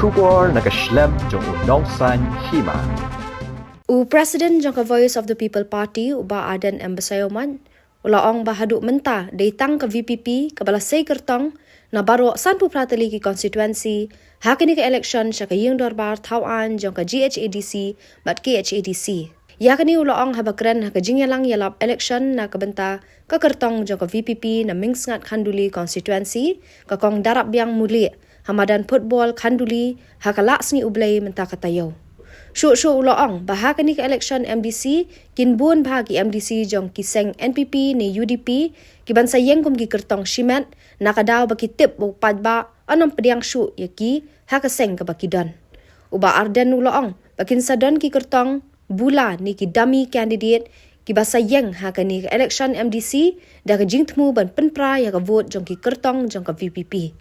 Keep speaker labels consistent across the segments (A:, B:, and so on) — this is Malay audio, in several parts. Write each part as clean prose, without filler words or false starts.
A: Shubor nakaslem jong unongsan hima.
B: President jangka Voice of the People Party uba Aden Embasayoman ulaong bahaduk mentah datang ke VPP ke Balasai Kertong na baru sanpu prateli ki konstituensi hakini ke election syaka yung dorbar tauan jangka GHADC bat KHADC. Yakni ulaong habakren haka jingyalang yalap election na kabenta ke Kertong jangka VPP na mingsngat khanduli konstituensi ke kong darab biang muli hamadan football khanduli hakalak sengi ublay mentah katayaw. Syuk ulaong bahakani ke election MDC kinbun bahagi MDC jong kiseng NPP ni UDP kibansa yengkum ki Kertong Shimet nakadaw baki tip bu padba anam pediang syuk yaki hakaseng ke baki don. Uba Arden ulaong bakin sadon ki Kertong bula ni ki dummy candidate kibasa yeng hakani ke election MDC dah ke jingtmu ban penpra ya ke vote jong ki Kertong jong ke VPP.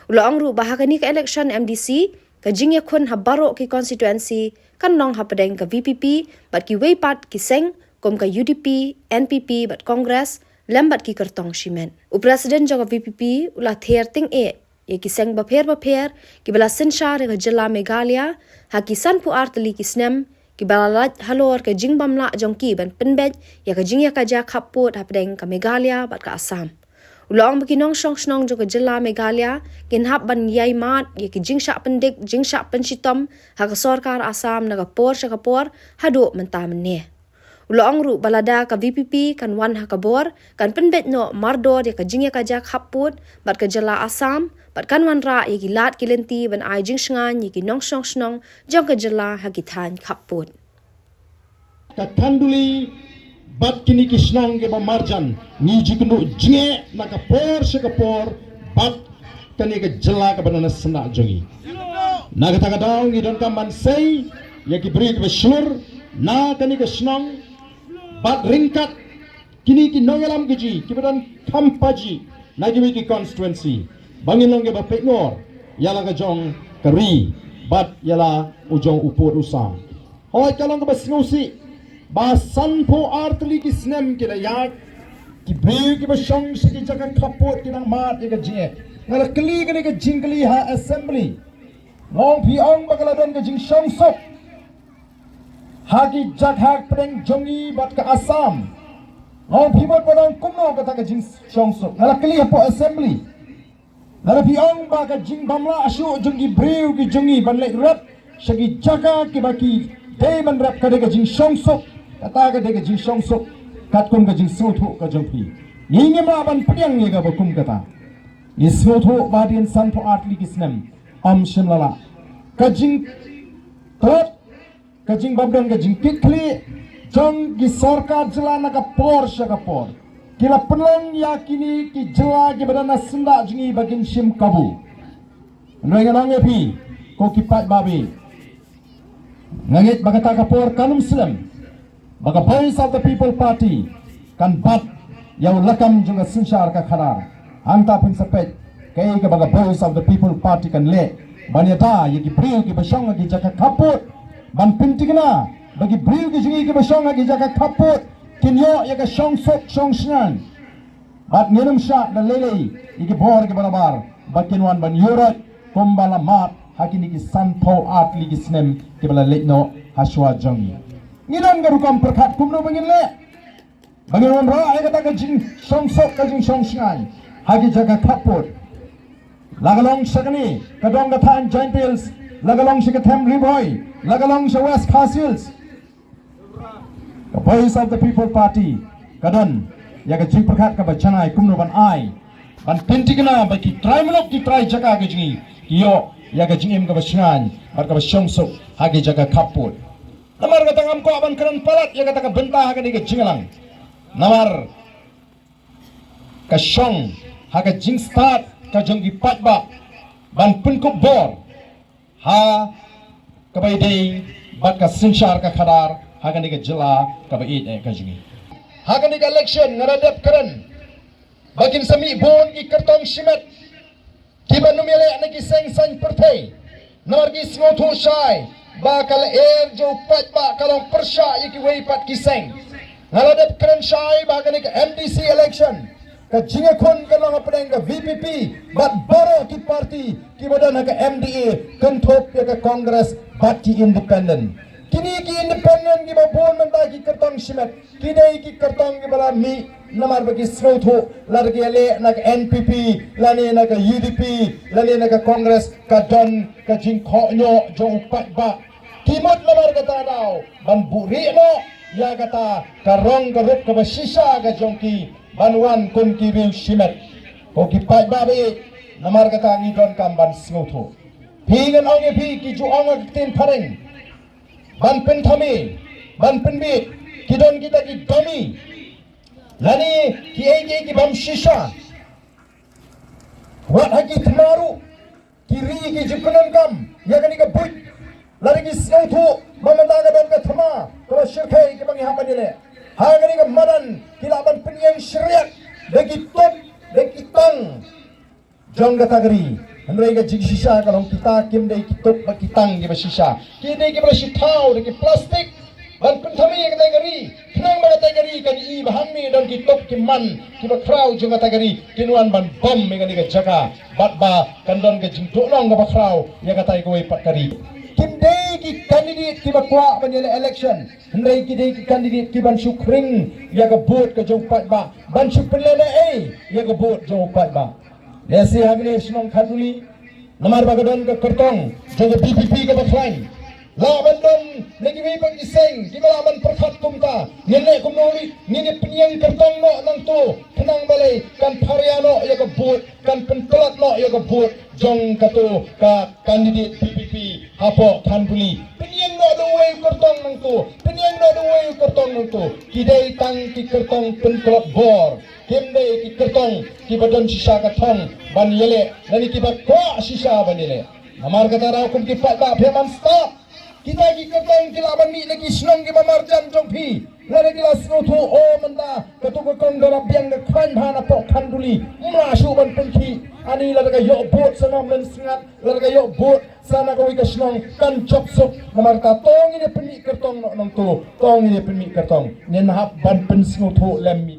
B: Ulaong ru bahakani ke election MDC kajing yakun habaro ki konstituensi kan nong hapadeng ke VPP bat ki weipat ki seng kom ke UDP NPP bat Kongres lembat ki Kertong Shimen. Presiden jong VPP ulah ther ting ye ki seng bapher ki bala sensha ke jilla Meghalaya ha ki sanpu artli ki snem ki bala lat halor ke jing bamla jong ki ban penbet ya ke jing yakaja khaput hapadeng ke Meghalaya bat ke Assam. Ulang bagi nong jong ke jilla Meghalaya kin hap ban yai mat ye ki jing syak pendik jing syak pensitom ha ke sarkar Assam naga por syakapor hadu mentah meneh. Ulang ru balada ka VPP kan wan ha kabor kan penbet no mardor ye ka jing ya kajak haput bat ke jilla Assam bat kan wan ra ye ki lat kilenti ban ai jing shngan ye ki nong jong ke jilla ha ki than khaput.
C: Ka kanduli bat kini kisnang ke marjan ni jikunu jinge naka por sekapor bat kani ke jela ke banana senak jongi naga taka daung ni don kaman sei ya ki beri ke beslur na kani ke snang bat ringkat kini ki nongelam geji ki badan kampaji na ki constituency bangin long ke bapek ngor yala ke jong keri bat yala ujong upur usam hoi kalong ke basngusi basan po artli ki snem ki layak ki beu ki basong se ki jaga kapot ki nang mat ki je ngala kli ki jingkli ha assembly ngong pi ong bagaladon ki jing song sok hagi jaghak pedeng jongi bat ka Assam ngong pi bot bodong kumno kata ki jing song sok ngala kli po assembly ngala pi ong ba ka jing bamla asu jongi breu ki jongi ban lek rap segi jaga ki baki dei man rap ka de ki jing song sok kata ka dega jing song sok kat kum ka jing sotho ka jongpi yinge ma ban pediang ye ga bakum kata ni sotho badian san po atli kisnem am shimlala ka jing tot ka jing babdan ka jing pikli jong gi sarkar jela na ka por ka por kila penlong yakini ki jela ki badana senda jingi bagin shim kabu nrenga nange pi ko kipat babi ngangit bagata ka por kanum slam Baka Voice of the People Party kan bat yaw lakam junga sinshar ka khara anta pin sapet kay ka baga Voice of the People Party kan le banyata yiki priyo ki basong gi jaka kaput ban pintigna bagi priyo ki jungi ki basong gi jaka kaput kinyo yaka song sok song snan bat ngenum sha na lele yiki bor ki barabar bakinwan ban yurat kombala mat hakini ki sanpo atli ki snem ki bala letno haswa jongi ngidan garu kam perkat kumno bangin le bangin wan ra ay kata ka jing song sok ka jing song shngai hagi jaga kaput lagalong sakani kadong ka than giant hills lagalong sa Them Riboy lagalong sa West Castles the Voice of the People Party kadon ya ka jing perkat ka bachanai kumno ban ai ban pentigna ba ki try manok ki try jaga ka jingi yo ya ka jingim ka bachan bar ka song sok hagi jaga kaput namar kata ngamko aban keran palat ya kata ka bentah ka diga jingalang namar ka shong ha ka jing start ka jonggi patba ban punkup bor ha ka bai dei bat ka sinshar ka khadar ha ka diga jela ka bai ka jingi ha ka diga election ngaradap keran bakin sami bon ki Kertong Shimet ki banumele na ki seng san perthai namar ki smotho shai bakal jo pat ba kalong persya iki way pat kiseng ngaladap keren syai bakal ke MDC election ka jinga kon ka lang apeng ka VPP bat baro ki parti ki badan ka MDA kentop ya ka Congress bat ki independent kini ki independent ki babon menta ki kertong simet kini ki kertong ki bala mi namar bagi srotho largi ale nak NPP lani nak UDP lani nak Congress ka don ka jing kho nyo jong upat ba kimot lamar kata daw ban buri no ya kata karong garup ka basisa ka jongki banwan kun ki bil simet o ki pat ba be namar kata ngi don kam ban srotho pingan ong pi ki ju ong tin pareng ban pen thami ban pen bi kidon kita ki domi lani ki ege ki bam shisha wat haki thmaru ki ri ki jukunan kam ya kani ka buit lari ki snautu mamanda ka don ka thama ko shirkai ki bangi hapa dile ha kani ka madan ki laban pen yang syriat deki top deki tang jong katagri Andai ka jig sisa kalau kita kim dai kitok ba kitang ki ba sisa ki dai ki ba sitau dai ki plastik ban pun thami ka dai gari khnang ba dai gari kan i bahan mi don kitok ki man ki ba krau jung ka gari kinuan ban bom me ka jaga bat ba kan don ka jing tonong ka ba krau ya ka tai ko pat kari kim dai ki candidate ki ba kwa ban election andai ki dai ki candidate ki ban sukring ya ka vote ka jong pat ba ban suplele ya ka vote jong pat ba Nasi hamile senong kaduli, namar bagadon ke kertong, jaga BPP ke baklain. Laban don lagi bang iseng, kita laban perkat kumta, nilai kumnoli, nilai penyang kertong no nang tu, kenang balai kan pariano ya ke but, kan pentelat no ya ke but, jong katu ka kandidat BPP hapo kaduli. Penyang no dua kertong nang tu, penyang no dua kertong nang tu, kidai tang ki kertong pentelat bor. Kimde ki kertong ki badan sisa ka thong ban yele nani ki ba kwa sisa ban yele amar kata raw kum ki pat ba pheman stop kita ki kertong ki laban mi lagi snong ki mamarjan jong phi lare ki lasno thu o manda katu ko kong dara biang ka khan hana po khanduli ma shu ban penki ani lare ka yo bot sana men singat lare ka yo bot sana ko ka snong kan chop sup namar ta tong ni penmi kertong no nong tu tong ni penmi kertong nen hap ban pen sngo thu lem mi